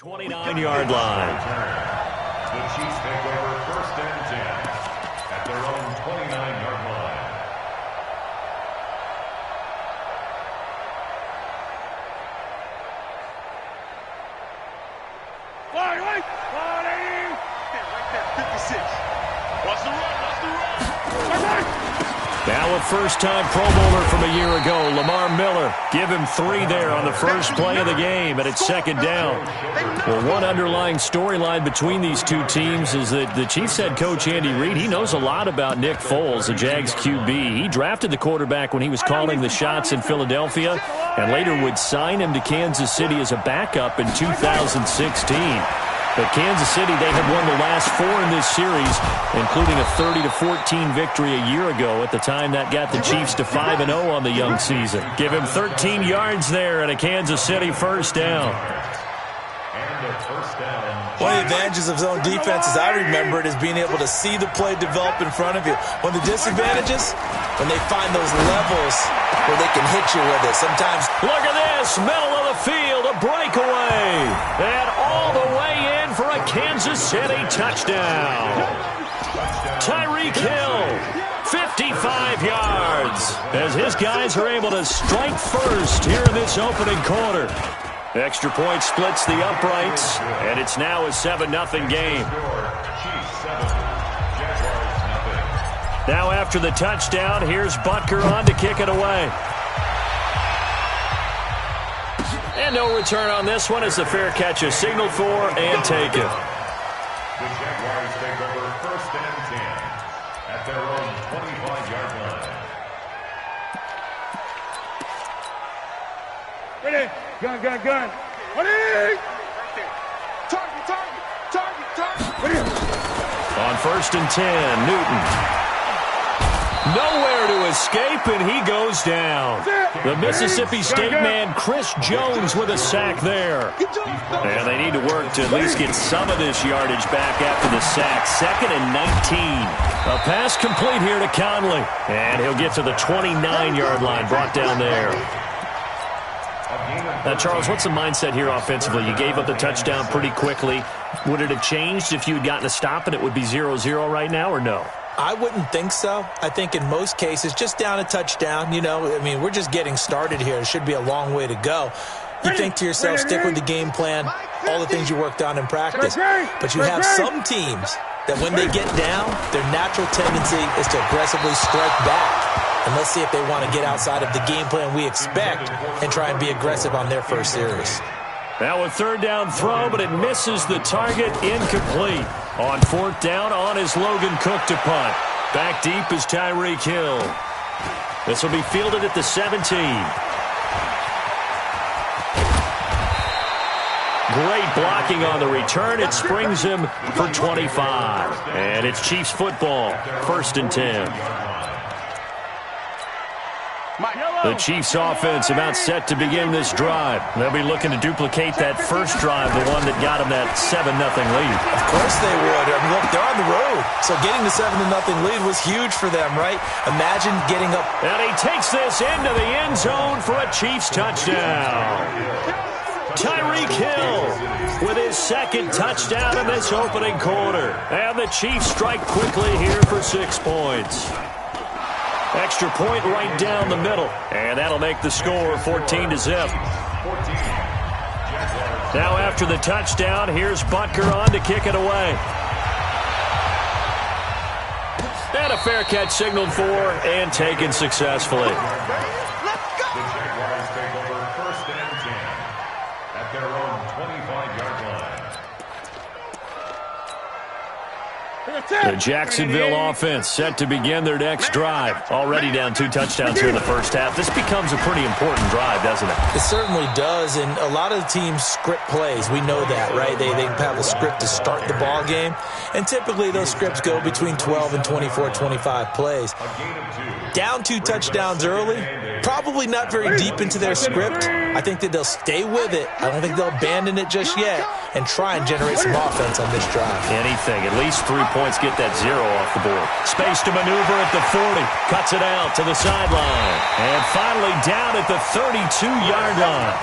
29-yard line. The Chiefs take over 1st and 10 at their own 29-yard line. Right there, 56. What's the run? Now a first-time Pro Bowler from a year ago, Lamar Miller. Give him 3 there on the first play of the game, and it's 2nd down. Well, one underlying storyline between these two teams is that the Chiefs head coach Andy Reid, he knows a lot about Nick Foles, the Jags QB. He drafted the quarterback when he was calling the shots in Philadelphia and later would sign him to Kansas City as a backup in 2016. But Kansas City, they have won the last 4 in this series, including a 30-14 victory a year ago. At the time, that got the Chiefs to 5-0 on the young season. Give him 13 yards there and a Kansas City first down. One of the advantages of zone defense, as I remember it, is being able to see the play develop in front of you. One of the disadvantages, when they find those levels where they can hit you with it. Sometimes, look at this, middle of the field, a breakaway. And all the way in for a Kansas City touchdown. Tyreek Hill, 55 yards, as his guys are able to strike first here in this opening quarter. Extra point splits the uprights, and it's now a 7-0 game. Now after the touchdown, here's Butker on to kick it away. And no return on this one as the fair catch is signaled for and taken. The Jaguars take over 1st and 10 at their own 25-yard line. Ready? Gun. Ready? Target. Ready? On 1st and 10, Newton. Nowhere to escape, and he goes down. The Mississippi State man, Chris Jones, with a sack there. And they need to work to at least get some of this yardage back after the sack. 2nd and 19. A pass complete here to Conley. And he'll get to the 29-yard line, brought down there. Now, Charles, what's the mindset here offensively? You gave up the touchdown pretty quickly. Would it have changed if you had gotten a stop and it would be 0-0 right now, or no? I wouldn't think so. I think in most cases, just down a touchdown, we're just getting started here. It should be a long way to go. You think to yourself, stick with the game plan, all the things you worked on in practice. But you have some teams that when they get down, their natural tendency is to aggressively strike back. And let's see if they want to get outside of the game plan we expect and try and be aggressive on their first series. Now a 3rd down throw, but it misses the target, incomplete. On 4th down, on is Logan Cook to punt. Back deep is Tyreek Hill. This will be fielded at the 17. Great blocking on the return. It springs him for 25. And it's Chiefs football, 1st and 10. The Chiefs offense about set to begin this drive. They'll be looking to duplicate that first drive, the one that got them that 7-0 lead. Of course they would. I mean, look, they're on the road. So getting the 7-0 lead was huge for them, right? Imagine getting up. And he takes this into the end zone for a Chiefs touchdown. Tyreek Hill with his 2nd touchdown in this opening quarter. And the Chiefs strike quickly here for 6 points. Extra point right down the middle. And that'll make the score 14-0. Now after the touchdown, here's Butker on to kick it away. And a fair catch signaled for and taken successfully. The Jaguars take over 1st and 10 at their own 25-yard line. The Jacksonville offense set to begin their next drive. Already down 2 touchdowns here in the first half. This becomes a pretty important drive, doesn't it? It certainly does, and a lot of the teams script plays. We know that, right? They have a script to start the ball game, and typically those scripts go between 12 and 24, 25 plays. Down 2 touchdowns early, probably not very deep into their script, I think that they'll stay with it. I don't think they'll abandon it just yet and try and generate some offense on this drive. Anything. At least 3 points, get that 0 off the board. Space to maneuver at the 40. Cuts it out to the sideline. And finally down at the 32-yard line.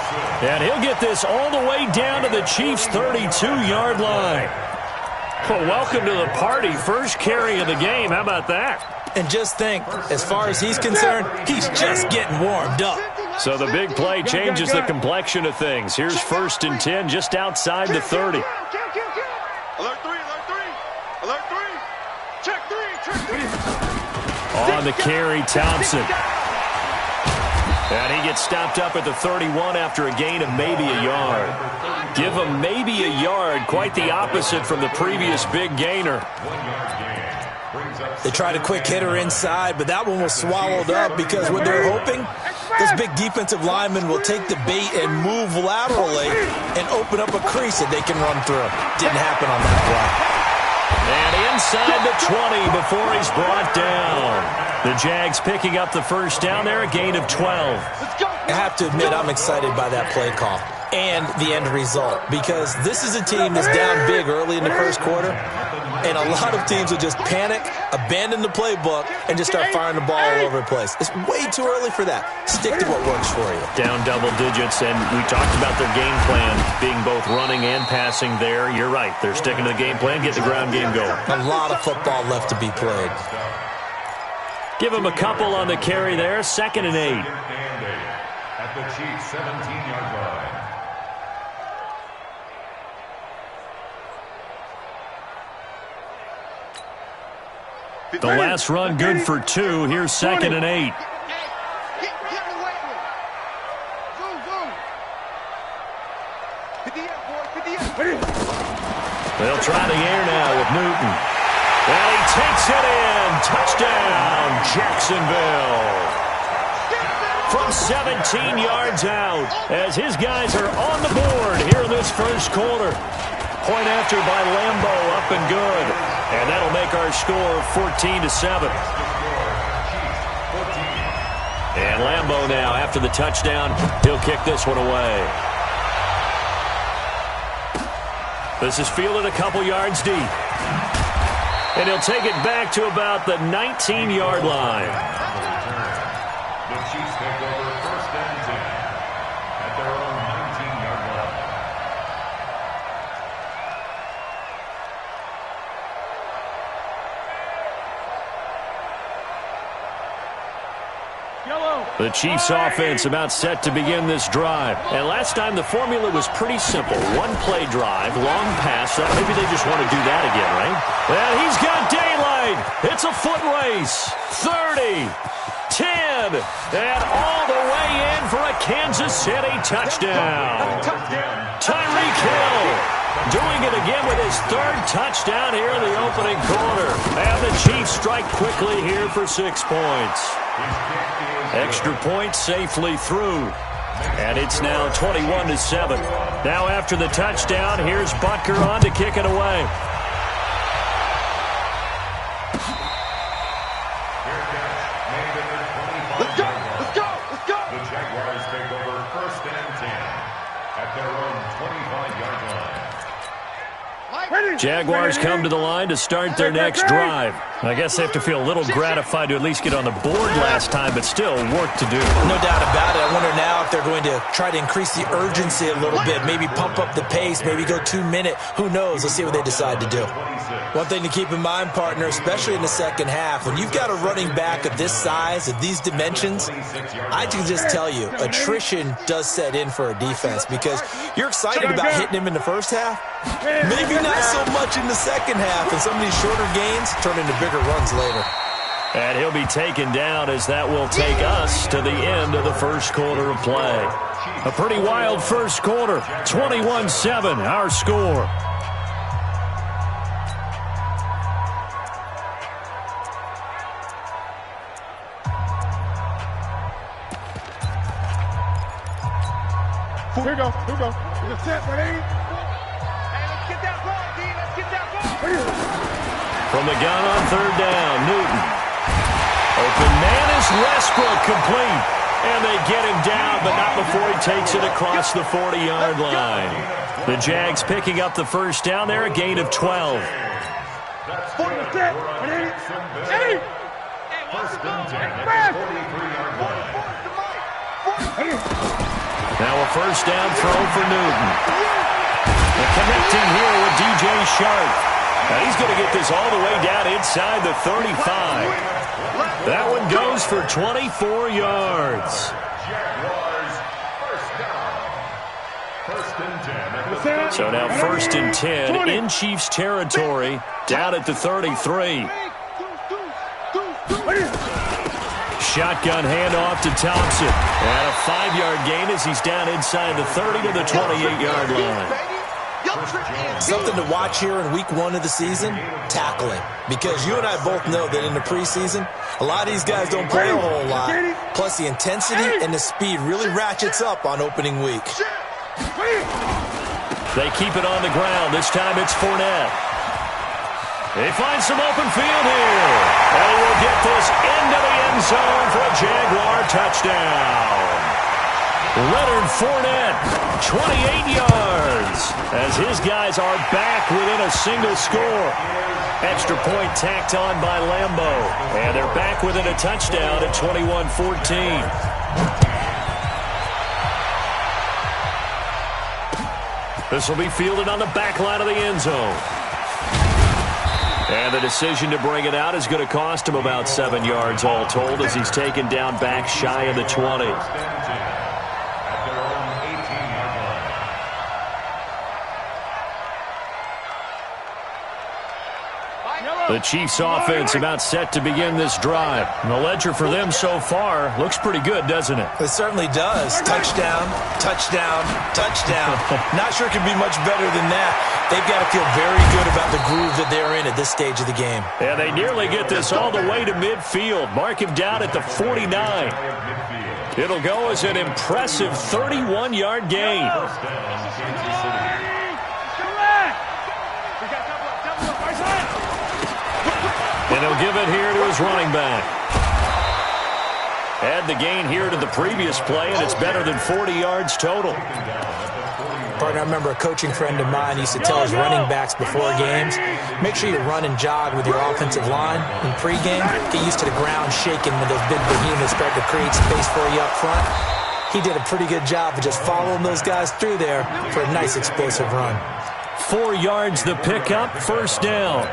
And he'll get this all the way down to the Chiefs' 32-yard line. Well, welcome to the party. First carry of the game. How about that? And just think, as far as he's concerned, he's just getting warmed up. So the big play changes the complexion of things. Here's 1st and 10 just outside the 30. Alert 3, alert 3. Alert 3. Check 3, check 3. On the carry, Thompson. And he gets stopped up at the 31 after a gain of maybe a yard. Give him maybe a yard, quite the opposite from the previous big gainer. They tried a quick hitter inside, but that one was swallowed up because what they're hoping, this big defensive lineman will take the bait and move laterally and open up a crease that they can run through. Didn't happen on that play. And inside the 20 before he's brought down. The Jags picking up the first down there, a gain of 12. I have to admit I'm excited by that play call and the end result because this is a team that's down big early in the first quarter, and a lot of teams will just panic, abandon the playbook, and just start firing the ball all over the place. It's way too early for that. Stick to what works for you. Down double digits, and we talked about their game plan being both running and passing there. You're right. They're sticking to the game plan, get the ground game going. A lot of football left to be played. Give him a couple on the carry there. 2nd and 8. At the Chiefs' 17-yard line. The last run good for 2. Here's 2nd and 8. They'll try the air now with Newton. And he takes it in. Touchdown, Jacksonville. From 17 yards out as his guys are on the board here in this first quarter. Point after by Lambo, up and good. And that'll make our score 14-7. And Lambo now, after the touchdown, he'll kick this one away. This is fielded a couple yards deep. And he'll take it back to about the 19-yard line. The Chiefs take over 1st and 10 at their own 19-yard line. The Chiefs offense about set to begin this drive. And last time the formula was pretty simple. One play drive, long pass. Maybe they just want to do that again, right? And he's got daylight. It's a foot race. 30, 10, and all the way in for a Kansas City touchdown. Tyreek Hill doing it again with his 3rd touchdown here in the opening quarter. And the Chiefs strike quickly here for 6 points. Extra point safely through. And it's now 21-7. Now after the touchdown, here's Butker on to kick it away. Let's go, let's go, let's go. The Jaguars take over 1st and 10 at their own 25-yard line. Jaguars come to the line to start their next drive. I guess they have to feel a little gratified to at least get on the board last time, but still work to do. No doubt about it. I wonder now if they're going to try to increase the urgency a little bit, maybe pump up the pace, maybe go 2-minute. Who knows? Let's see what they decide to do. One thing to keep in mind, partner, especially in the second half, when you've got a running back of this size, of these dimensions, I can just tell you, attrition does set in for a defense because you're excited about hitting him in the first half. Maybe not so much in the second half, and some of these shorter gains turn into bigger runs later. And he'll be taken down as that will take us to the end of the first quarter of play. A pretty wild first quarter, 21-7, our score. Here we go, here we go. It's a set, ready? Hey, let's get that ball, D. Let's get that ball. From the gun on 3rd down, Newton. Open man is Westbrook, complete. And they get him down, but not before he takes it across the 40-yard line. The Jags picking up the first down there, a gain of 12. Now a first down throw for Newton. And connecting here with DJ Sharp. Now he's going to get this all the way down inside the 35. That one goes for 24 yards. So now first and 10 in Chiefs territory, down at the 33. Shotgun handoff to Thompson. And a 5-yard gain as he's down inside the 30 to the 28-yard line. Something to watch here in week 1 of the season, tackling. Because you and I both know that in the preseason, a lot of these guys don't play a whole lot. Plus the intensity and the speed really ratchets up on opening week. They keep it on the ground. This time it's Fournette. They find some open field here. And he will get this into the end zone for a Jaguar touchdown. Leonard Fournette, 28 yards, as his guys are back within a single score. Extra point tacked on by Lambo. And they're back within a touchdown at 21-14. This will be fielded on the back line of the end zone. And the decision to bring it out is going to cost him about 7 yards all told as he's taken down back shy of the 20. The Chiefs offense about set to begin this drive. And the ledger for them so far looks pretty good, doesn't it? It certainly does. Touchdown, touchdown, touchdown. Not sure it could be much better than that. They've got to feel very good about the groove that they're in at this stage of the game. And they nearly get this all the way to midfield. Mark him down at the 49. It'll go as an impressive 31-yard gain. And he'll give it here to his running back. Add the gain here to the previous play, and it's better than 40 yards total. Partner, I remember a coaching friend of mine used to tell his running backs before games, make sure you run and jog with your offensive line in pregame. Get used to the ground shaking when those big behemoths start to create space for you up front. He did a pretty good job of just following those guys through there for a nice explosive run. 4 yards the pickup, first down.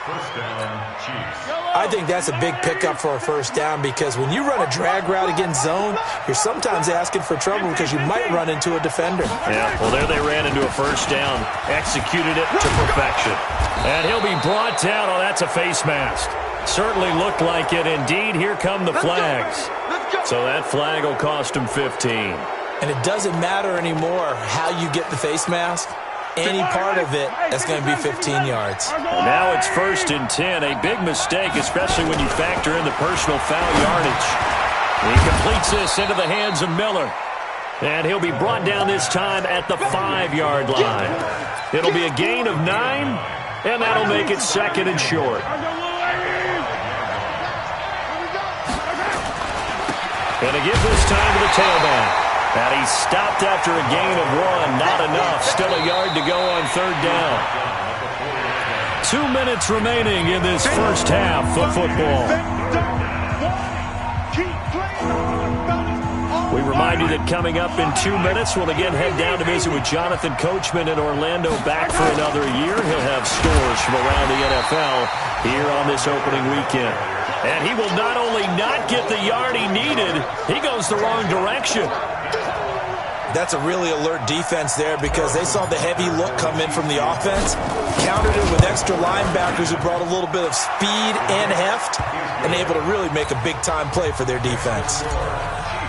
First down, Chiefs. I think that's a big pickup for a first down because when you run a drag route against zone, you're sometimes asking for trouble because you might run into a defender. Yeah, well, there they ran into a first down, executed it to perfection. And he'll be brought down. Oh, that's a face mask. Certainly looked like it. Indeed, here come the flags. So that flag will cost him 15. And it doesn't matter anymore how you get the face mask. Any part of it, that's going to be 15 yards. And now it's first and 10. A big mistake, especially when you factor in the personal foul yardage. He completes this into the hands of Miller. And he'll be brought down this time at the 5-yard line. It'll be a gain of 9, and that'll make it second and short. And to give this time to the tailback. And he stopped after a gain of 1. Not enough. Still a yard to go on third down. 2 minutes remaining in this first half of football. We remind you that coming up in 2 minutes, we'll again head down to visit with Jonathan Coachman in Orlando, back for another year. He'll have scores from around the NFL here on this opening weekend. And he will not only not get the yard he needed, he goes the wrong direction. That's a really alert defense there because they saw the heavy look come in from the offense, countered it with extra linebackers who brought a little bit of speed and heft, and able to really make a big-time play for their defense.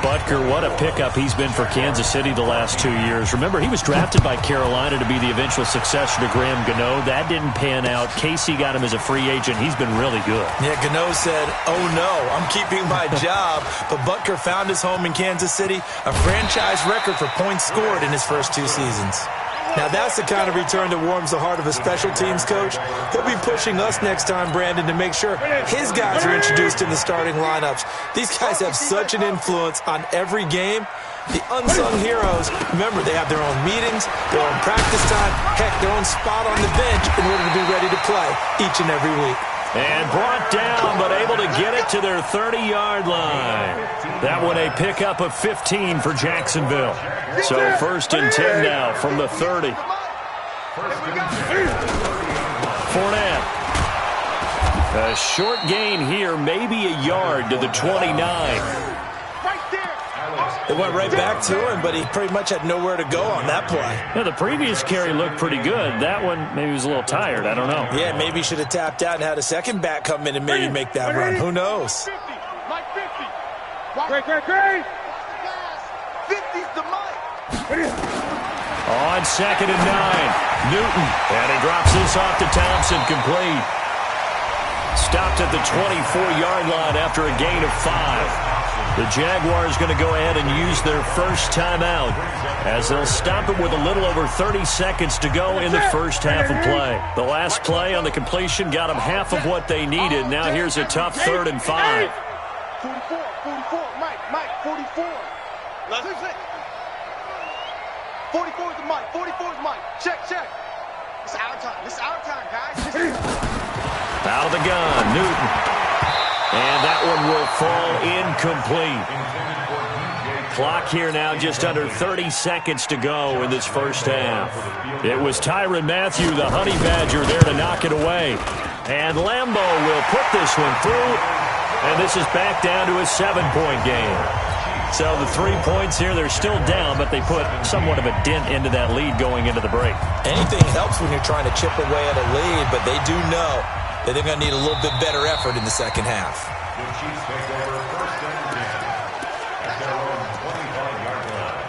Butker, what a pickup he's been for Kansas City the last 2 years. Remember, he was drafted by Carolina to be the eventual successor to Graham Gano. That didn't pan out. Casey got him as a free agent. He's been really good. Yeah, Gano said, oh no, I'm keeping my job. But Butker found his home in Kansas City, a franchise record for points scored in his first 2 seasons. Now that's the kind of return that warms the heart of a special teams coach. He'll be pushing us next time, Brandon, to make sure his guys are introduced in the starting lineups. These guys have such an influence on every game. The unsung heroes, remember, they have their own meetings, their own practice time, heck, their own spot on the bench in order to be ready to play each and every week. And brought down, but able to get it to their 30-yard line. That one a pickup of 15 for Jacksonville. So 1st and 10 now from the 30. Fournette. A short gain here, maybe a yard to the 29. It went right back to him, but he pretty much had nowhere to go on that play. Yeah, the previous carry looked pretty good. That one, maybe he was a little tired. I don't know. Yeah, maybe he should have tapped out and had a second back come in and maybe make that run. Who knows? Mike 50. Great. 50's the Mike. On 2nd and 9, Newton. And he drops this off to Thompson, complete. Stopped at the 24-yard line after a gain of 5. The Jaguars going to go ahead and use their first timeout as they'll stop it with a little over 30 seconds to go in the first half of play. The last play on the completion got them half of what they needed. Now here's a tough 3rd and 5. 44, Mike, 44. 44 is the Mike, 44 is Mike. Check. It's our time, guys. Out of the gun, Newton. And that one will fall incomplete. Clock here now just under 30 seconds to go in this first half. It was Tyrann Mathieu, the Honey Badger, there to knock it away. And Lambeau will put this one through. And this is back down to a 7-point game. So the 3 points here, they're still down, but they put somewhat of a dent into that lead going into the break. Anything helps when you're trying to chip away at a lead, but they do know that they're going to need a little bit better effort in the second half. The Chiefs take over 1st and 10 at their own 25-yard line.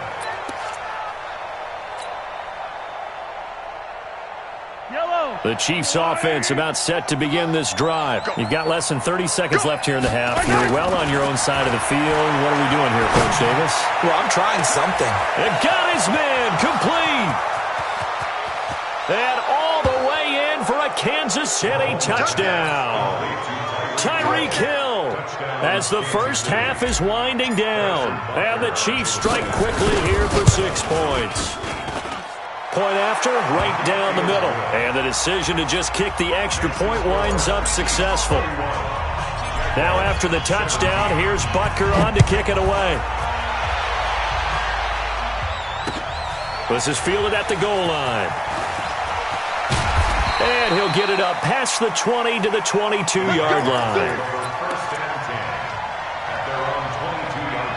The Chiefs offense about set to begin this drive. You've got less than 30 seconds left here in the half. You're well on your own side of the field. What are we doing here, Coach Davis? Well, I'm trying something. And got his man complete. And all the way in for a Kansas City touchdown. Tyreek Hill as the first half is winding down. And the Chiefs strike quickly here for 6 points. Point after, right down the middle. And the decision to just kick the extra point winds up successful. Now after the touchdown, here's Butker on to kick it away. This is fielded at the goal line. And he'll get it up past the 20 to the 22-yard line. First and 10 at their own 22-yard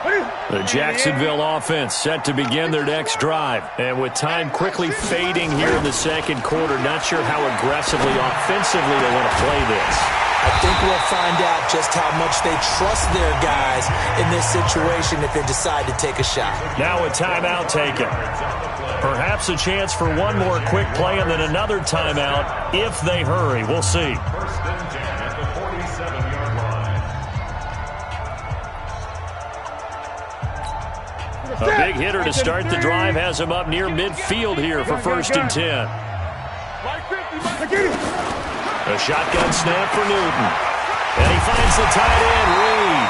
line. The Jacksonville offense set to begin their next drive. And with time quickly fading here in the second quarter, not sure how aggressively, offensively they want to play this. I think we'll find out just how much they trust their guys in this situation if they decide to take a shot. Now a timeout taken. Perhaps a chance for one more quick play and then another timeout if they hurry. We'll see. 1st and 10 at the 47-yard line. A big hitter to start the drive has him up near midfield here for 1st and 10. A shotgun snap for Newton. And he finds the tight end, Reed.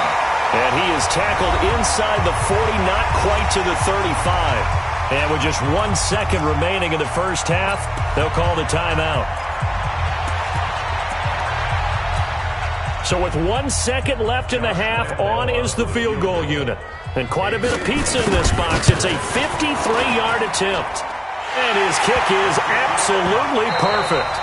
And he is tackled inside the 40, not quite to the 35. And with just 1 second remaining in the first half, they'll call the timeout. So with 1 second left in the half, on is the field goal unit. And quite a bit of pizza in this box. It's a 53-yard attempt. And his kick is absolutely perfect.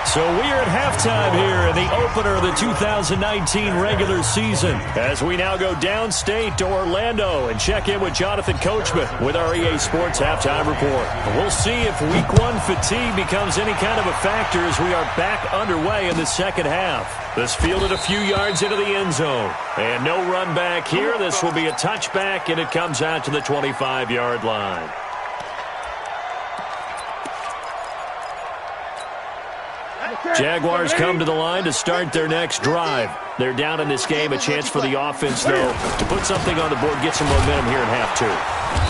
So we are at halftime here in the opener of the 2019 regular season as we now go downstate to Orlando and check in with Jonathan Coachman with our EA Sports Halftime Report. We'll see if Week 1 fatigue becomes any kind of a factor as we are back underway in the second half. This fielded a few yards into the end zone. And no run back here. This will be a touchback, and it comes out to the 25-yard line. Jaguars come to the line to start their next drive. They're down in this game. A chance for the offense, though, to put something on the board, get some momentum here in half two.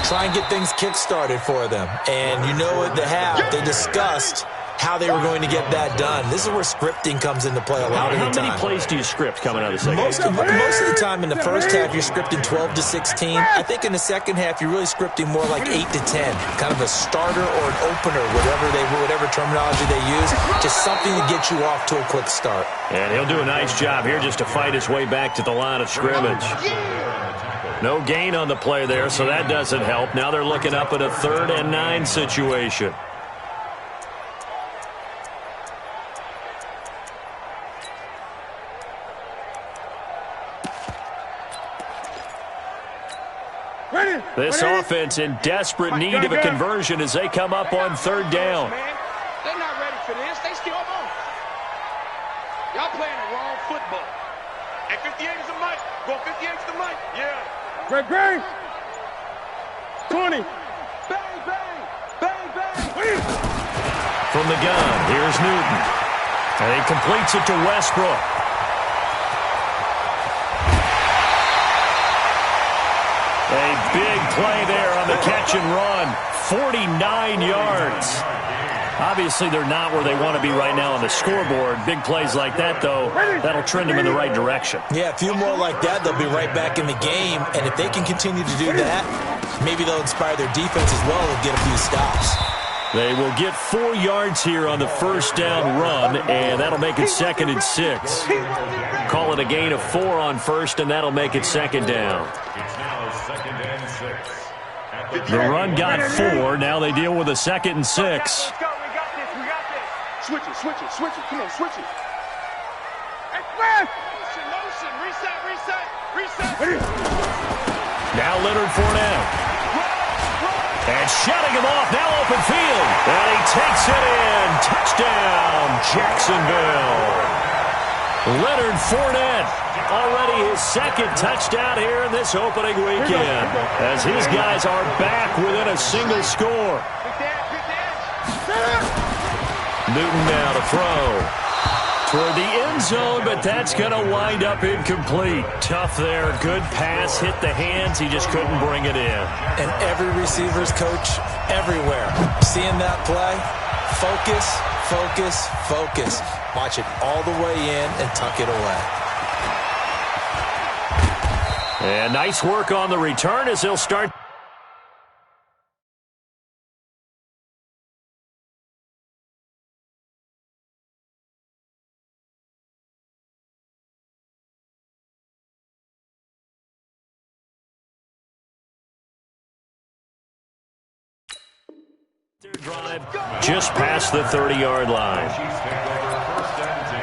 Try and get things kick-started for them. And you know what they have. They discussed how they were going to get that done. This is where scripting comes into play a lot of the time. How many plays do you script coming out of the second half? Most of the time in the first half, you're scripting 12 to 16. I think in the second half, you're really scripting more like 8 to 10. Kind of a starter or an opener, whatever terminology they use. Just something to get you off to a quick start. And he'll do a nice job here just to fight his way back to the line of scrimmage. No gain on the play there, so that doesn't help. Now they're looking up at a 3rd and 9 situation. This offense in desperate need of a conversion as they come up on 3rd down. They're not ready for this. They still won't. Y'all playing the wrong football. And 58 is the mic. Go 58 is the mic. Yeah. Bang. 20. Bang, bang. Bang, bang. From the gun, here's Newton. And he completes it to Westbrook. A big play there on the catch and run. 49 yards. Obviously, they're not where they want to be right now on the scoreboard. Big plays like that, though, that'll trend them in the right direction. Yeah, a few more like that, they'll be right back in the game. And if they can continue to do that, maybe they'll inspire their defense as well and get a few stops. They will get 4 yards here on the first down run, and that'll make it 2nd and 6. Call it a gain of 4 on first, and that'll make it 2nd down. It's now 2nd and 6. The run got 4. Now they deal with a 2nd and 6. Let's go. We got this. Switch it. Come on, switch it. Motion. Reset. Now Leonard Fournette. And shutting him off, now open field. And he takes it in. Touchdown, Jacksonville. Leonard Fournette, already his 2nd touchdown here in this opening weekend, as his guys are back within a single score. Newton now to throw. Toward the end zone, but that's going to wind up incomplete. Tough there. Good pass. Hit the hands. He just couldn't bring it in. And every receiver's coach everywhere. Seeing that play, focus. Watch it all the way in and tuck it away. And nice work on the return as he'll start. Drive just past the 30-yard line. Chiefs take over 1st and 10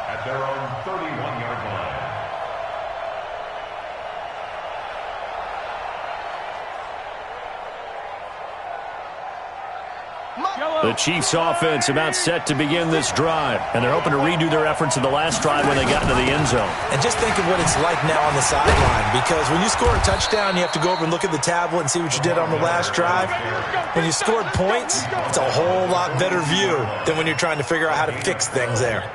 at their own 31-yard line. The Chiefs offense about set to begin this drive, and they're hoping to redo their efforts in the last drive when they got into the end zone. And just think of what it's like now on the sideline, because when you score a touchdown, you have to go over and look at the tablet and see what you did on the last drive. When you scored points, it's a whole lot better view than when you're trying to figure out how to fix things there.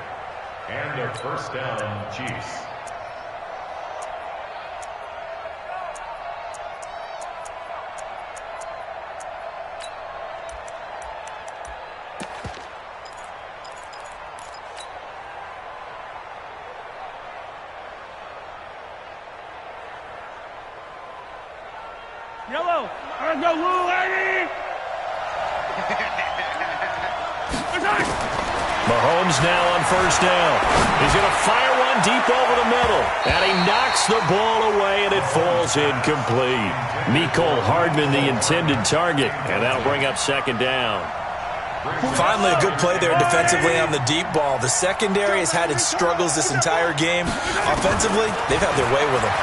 And a 1st down, Chiefs. Yellow. Let's go, Woo, lady. Mahomes now on 1st down. He's going to fire one deep over the middle. And he knocks the ball away, and it falls incomplete. Mecole Hardman, the intended target. And that'll bring up 2nd down. Finally, a good play there defensively on the deep ball. The secondary has had its struggles this entire game. Offensively, they've had their way with him.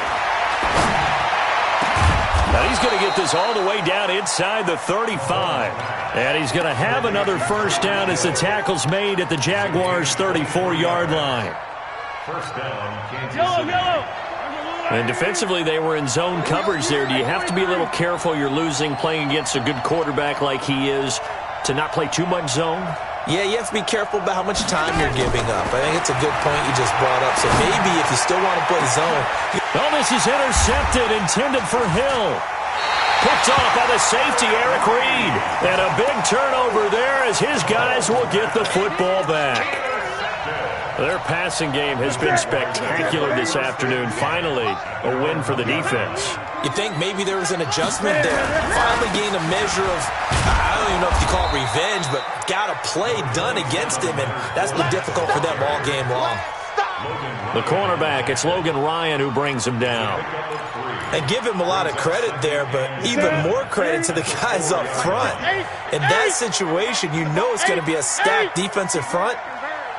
Now he's going to get this all the way down inside the 35. And he's going to have another 1st down as the tackle's made at the Jaguars' 34-yard line. 1st down, Kansas City. And defensively, they were in zone coverage there. Do you have to be a little careful? You're losing playing against a good quarterback like he is to not play too much zone? Yeah, you have to be careful about how much time you're giving up. I think it's a good point you just brought up. So maybe if you still want to play zone. Oh, this is intercepted, intended for Hill. Picked off by the safety, Eric Reed. And a big turnover there as his guys will get the football back. Their passing game has been spectacular this afternoon. Finally, a win for the defense. You think maybe there was an adjustment there. Finally gained a measure of, I don't even know if you call it revenge, but got a play done against him, and that's been difficult for them all game long. The cornerback, it's Logan Ryan who brings him down. And give him a lot of credit there, but even more credit to the guys up front. In that situation, you know it's going to be a stacked defensive front.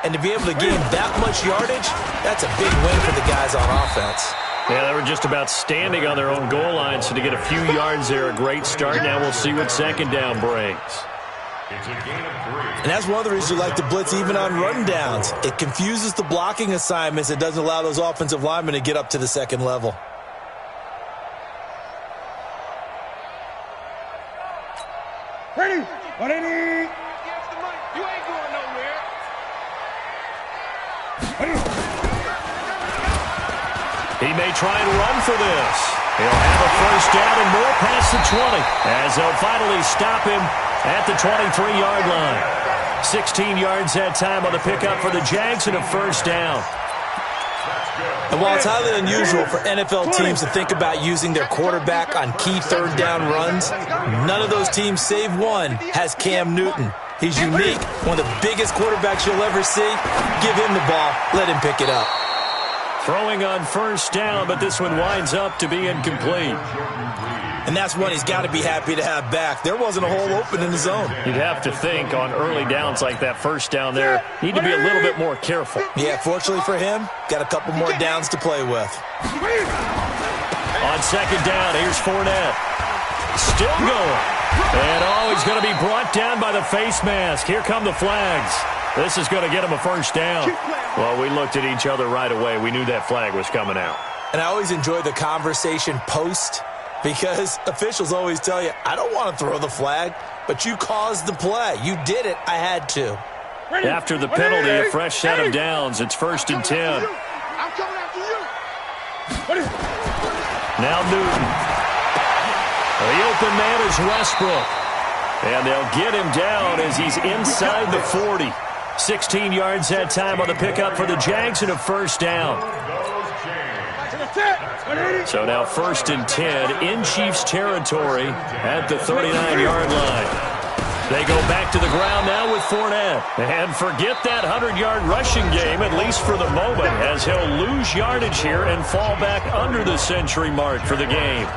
And to be able to gain that much yardage, that's a big win for the guys on offense. Yeah, they were just about standing on their own goal line, so to get a few yards there, a great start. Now we'll see what second down brings. And that's one of the reasons you like to blitz even on rundowns. It confuses the blocking assignments. It doesn't allow those offensive linemen to get up to the second level. Ready? What do you need? You ain't going nowhere. He may try and run for this. He'll have a first down and more past the 20 as they'll finally stop him at the 23-yard line. 16 yards that time on the pickup for the Jags and a first down. And while it's highly unusual for NFL teams to think about using their quarterback on key third down runs, none of those teams, save one, has Cam Newton. He's unique, one of the biggest quarterbacks you'll ever see. Give him the ball, let him pick it up. Throwing on first down, but this one winds up to be incomplete. And that's one he's got to be happy to have back. There wasn't a hole open in the zone. You'd have to think on early downs like that first down there, need to be a little bit more careful. Yeah, fortunately for him, got a couple more downs to play with. On second down, here's Fournette. Still going. And he's going to be brought down by the face mask. Here come the flags. This is going to get him a first down. Well, we looked at each other right away. We knew that flag was coming out. And I always enjoy the conversation post, because officials always tell you, I don't want to throw the flag, but you caused the play. You did it. I had to. After the penalty, a fresh set of downs. It's 1st and 10. I'm coming after you. Now Newton. The open man is Westbrook. And they'll get him down as he's inside the 40. 16 yards that time on the pickup for the Jags and a first down. So now 1st and 10 in Chiefs territory at the 39-yard line. They go back to the ground now with Fournette. And forget that 100-yard rushing game, at least for the moment, as he'll lose yardage here and fall back under the century mark for the game.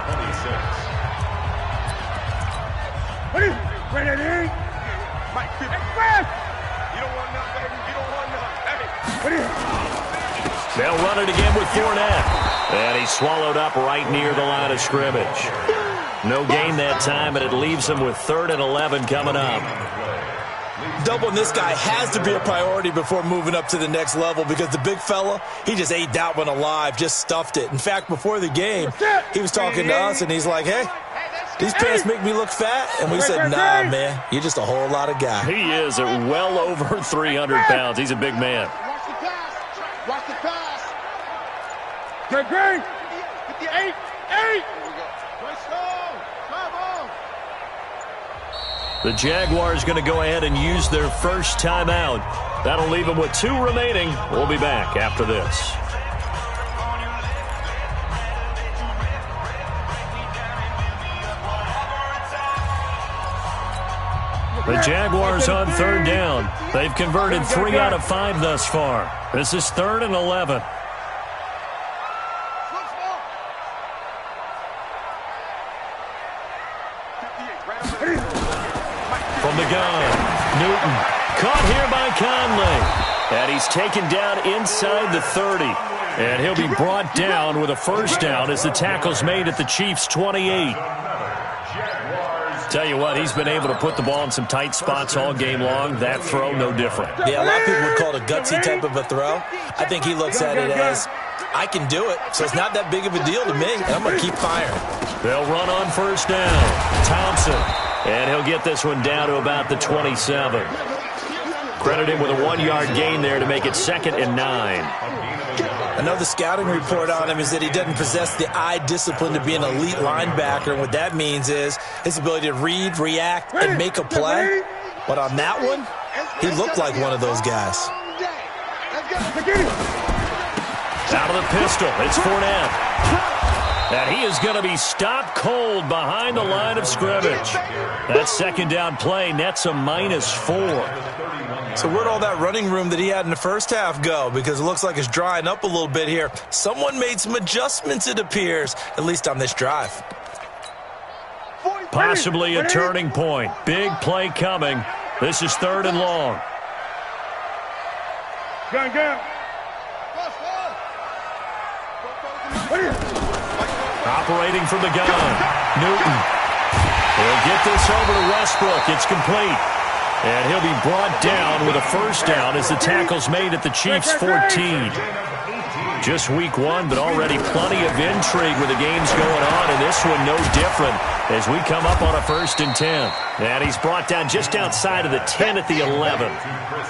They'll run it again with Fournette. And he's swallowed up right near the line of scrimmage. No gain that time, and it leaves him with 3rd and 11 coming up. Doubling this guy has to be a priority before moving up to the next level, because the big fella, he just ate that one alive, just stuffed it. In fact, before the game, he was talking to us, and he's like, hey, these pants make me look fat. And we said, nah, man, you're just a whole lot of guy. He is at well over 300 pounds. He's a big man. Watch the pass. Watch the pass. Great. 58. 8. The Jaguars going to go ahead and use their first timeout. That'll leave them with 2 remaining. We'll be back after this. The Jaguars on 3rd down. They've converted 3 out of 5 thus far. This is 3rd and 11. From the gun, Newton caught here by Conley. And he's taken down inside the 30. And he'll be brought down with a first down as the tackle's made at the Chiefs' 28. Tell you what, he's been able to put the ball in some tight spots all game long. That throw, no different. Yeah, a lot of people would call it a gutsy type of a throw. I think he looks at it as, I can do it, so it's not that big of a deal to me, and I'm going to keep firing. They'll run on first down. Thompson. And he'll get this one down to about the 27. Credit him with a 1-yard gain there to make it 2nd and 9. Another scouting report on him is that he doesn't possess the eye discipline to be an elite linebacker. And what that means is his ability to read, react, and make a play. But on that one, he looked like one of those guys. Out of the pistol, it's Fournette. And he is going to be stopped cold behind the line of scrimmage. That 2nd down play nets a -4. So where'd all that running room that he had in the first half go? Because it looks like it's drying up a little bit here. Someone made some adjustments, it appears, at least on this drive. Possibly a turning point. Big play coming. This is 3rd and long. Operating from the gun. Newton. He'll get this over to Westbrook. It's complete. And he'll be brought down with a 1st down as the tackle's made at the Chiefs' 14. Just week 1, but already plenty of intrigue with the games going on, and this one no different as we come up on a 1st and 10. And he's brought down just outside of the 10 at the 11.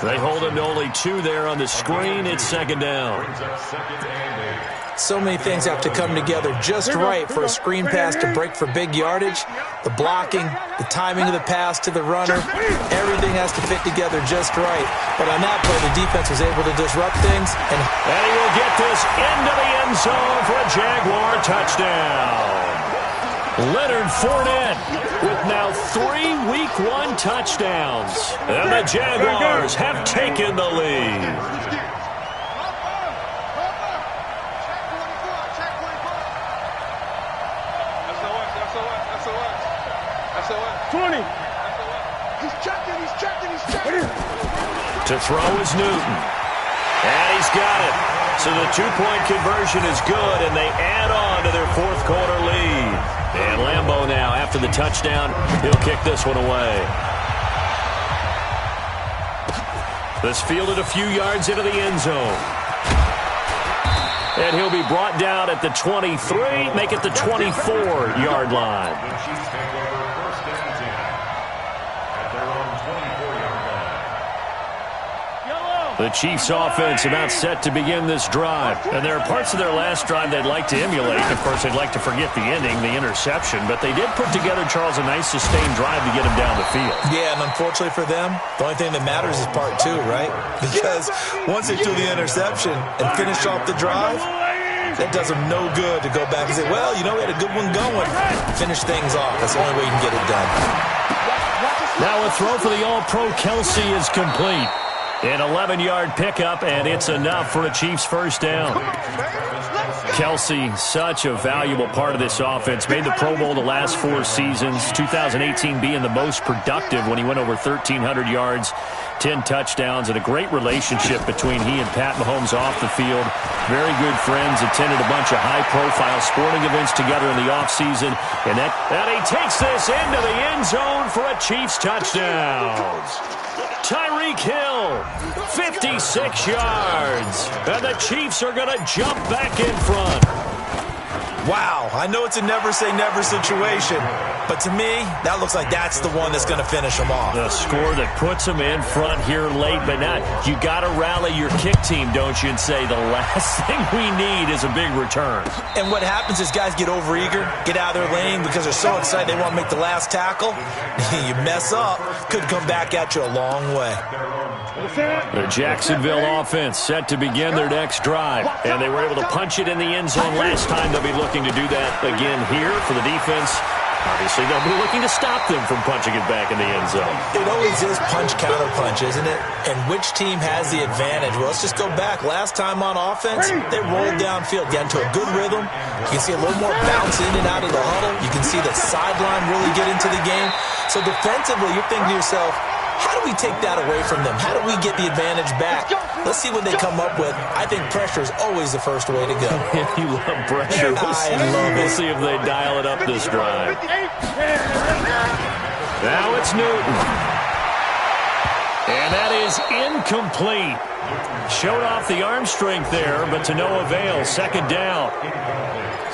They hold him to only 2 there on the screen. It's 2nd down. So many things have to come together just right for a screen pass to break for big yardage. The blocking, the timing of the pass to the runner, everything has to fit together just right. But on that play, the defense was able to disrupt things. And he will get this into the end zone for a Jaguar touchdown. Leonard Fournette with now 3 Week 1 touchdowns. And the Jaguars have taken the lead. 20. He's checking. To throw is Newton. And he's got it. So the 2-point conversion is good, and they add on to their 4th quarter lead. And Lambeau now, after the touchdown, he'll kick this one away. This fielded a few yards into the end zone. And he'll be brought down at the 23, make it the 24-yard line. The Chiefs' offense about set to begin this drive. And there are parts of their last drive they'd like to emulate. Of course, they'd like to forget the ending, the interception. But they did put together, Charles, a nice sustained drive to get him down the field. Yeah, and unfortunately for them, the only thing that matters is part 2, right? Because once they do the interception and finish off the drive, that does them no good to go back and say, well, you know, we had a good one going. Finish things off. That's the only way you can get it done. Now a throw for the All-Pro Kelsey is complete. An 11-yard pickup, and it's enough for a Chiefs 1st down. Kelsey, such a valuable part of this offense. Made the Pro Bowl the last 4 seasons. 2018 being the most productive when he went over 1,300 yards, 10 touchdowns, and a great relationship between he and Pat Mahomes off the field. Very good friends. Attended a bunch of high-profile sporting events together in the offseason. And he takes this into the end zone for a Chiefs touchdown. Tyreek Hill, 56 yards. And the Chiefs are going to jump back in front. Wow, I know it's a never-say-never situation, but to me, that looks like that's the one that's going to finish them off. The score that puts them in front here late, but now you got to rally your kick team, don't you, and say the last thing we need is a big return. And what happens is guys get overeager, get out of their lane because they're so excited they want to make the last tackle. You mess up, could come back at you a long way. The Jacksonville offense set to begin their next drive, and they were able to punch it in the end zone last time. They'll be looking to do that again here for the defense. Obviously, they'll be looking to stop them from punching it back in the end zone. It always is punch-counter-punch, isn't it? And which team has the advantage? Well, let's just go back. Last time on offense, they rolled downfield, got into a good rhythm. You can see a little more bounce in and out of the huddle. You can see the sideline really get into the game. So defensively, you're thinking to yourself, how do we take that away from them? How do we get the advantage back? Let's see what they come up with. I think pressure is always the first way to go. You love pressure. We'll see if they dial it up this drive. Now it's Newton. And And that is incomplete. Showed off the arm strength there, but to no avail. Second down.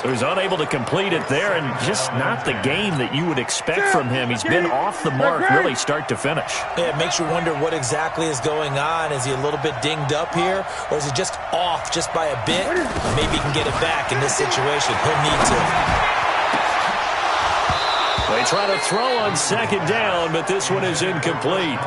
So he's unable to complete it there, and just not the game that you would expect from him. He's been off the mark really start to finish. Yeah, it makes you wonder what exactly is going on. Is he a little bit dinged up here, or is he just off just by a bit? Maybe he can get it back in this situation. He'll need to. They try to throw on second down, but this one is incomplete.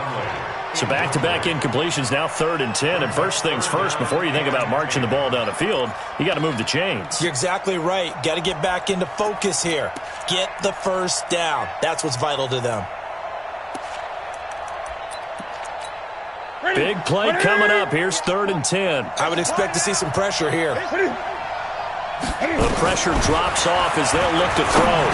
So back-to-back incompletions, now 3rd and 10. And first things first, before you think about marching the ball down the field, you got to move the chains. You're exactly right. Got to get back into focus here. Get the first down. That's what's vital to them. Big play coming up. Here's 3rd and 10. I would expect to see some pressure here. The pressure drops off as they'll look to throw.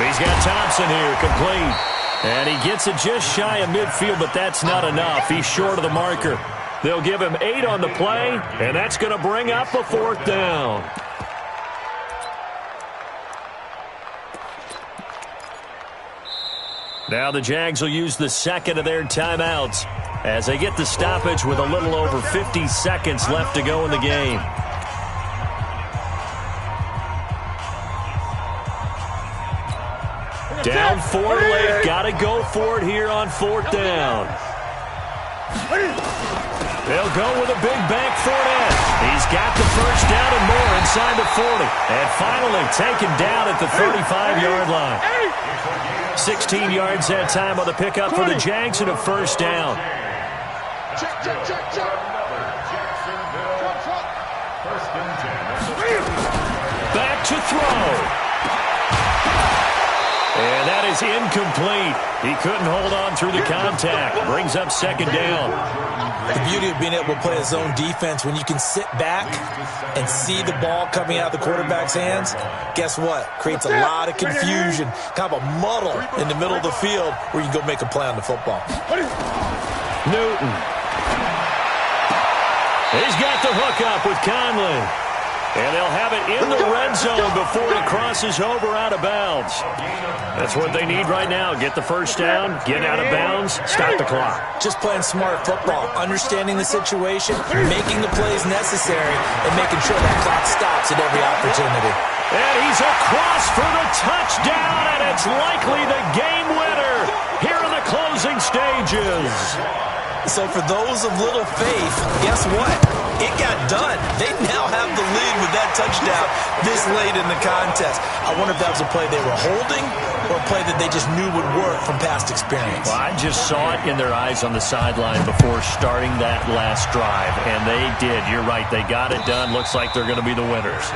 He's got Thompson here, complete. And he gets it just shy of midfield, but that's not enough. He's short of the marker. They'll give him 8 on the play, and that's going to bring up a 4th down. Now the Jags will use the second of their timeouts as they get the stoppage with a little over 50 seconds left to go in the game. Down 4 late. Got to go for it here on 4th down. They'll go with a big bank for it. He's got the first down and more inside the 40. And finally taken down at the 35-yard line. 16 yards that time on the pickup for the Jags and a first down. Back to throw. And that is incomplete. He couldn't hold on through the contact. Brings up second down. The beauty of being able to play a zone defense, when you can sit back and see the ball coming out of the quarterback's hands, guess what? Creates a lot of confusion, kind of a muddle in the middle of the field where you can go make a play on the football. Newton. He's got the hook up with Conley. And they'll have it in the red zone before it crosses over out of bounds. That's what they need right now. Get the first down, get out of bounds, stop the clock. Just playing smart football, understanding the situation, making the plays necessary, and making sure that clock stops at every opportunity. And he's across for the touchdown, and it's likely the game winner here in the closing stages. So for those of little faith, guess what? It got done. They now have the lead with that touchdown this late in the contest. I wonder if that was a play they were holding or a play that they just knew would work from past experience. Well, I just saw it in their eyes on the sideline before starting that last drive, and they did. You're right. They got it done. Looks like they're going to be the winners.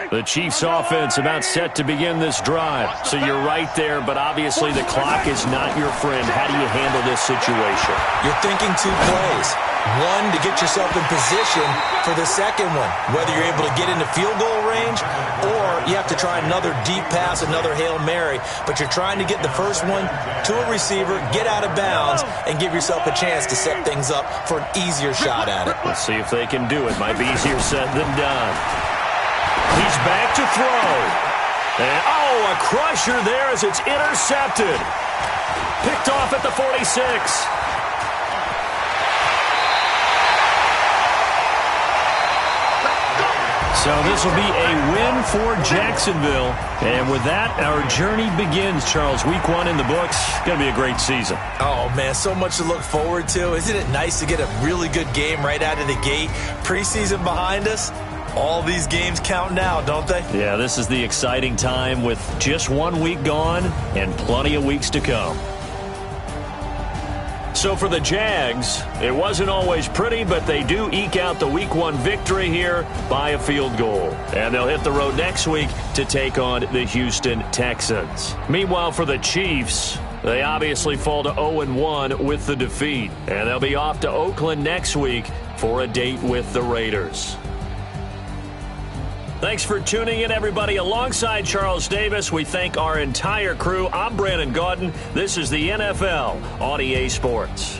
The Chiefs offense about set to begin this drive. So you're right there, but obviously the clock is not your friend. How do you handle this situation? You're thinking 2 plays. One, to get yourself in position for the second one, whether you're able to get into field goal range or you have to try another deep pass, another Hail Mary. But you're trying to get the first one to a receiver, get out of bounds, and give yourself a chance to set things up for an easier shot at it. Let's see if they can do it. Might be easier said than done. He's back to throw. And, a crusher there as it's intercepted. Picked off at the 46. So this will be a win for Jacksonville. And with that, our journey begins, Charles. Week 1 in the books. Going to be a great season. Oh, man, so much to look forward to. Isn't it nice to get a really good game right out of the gate? Preseason behind us. All these games count now, don't they? Yeah, this is the exciting time with just 1 week gone and plenty of weeks to come. So for the Jags, it wasn't always pretty, but they do eke out the Week 1 victory here by a field goal. And they'll hit the road next week to take on the Houston Texans. Meanwhile, for the Chiefs, they obviously fall to 0-1 with the defeat. And they'll be off to Oakland next week for a date with the Raiders. Thanks for tuning in, everybody. Alongside Charles Davis, we thank our entire crew. I'm Brandon Gaudin. This is the NFL on EA Sports.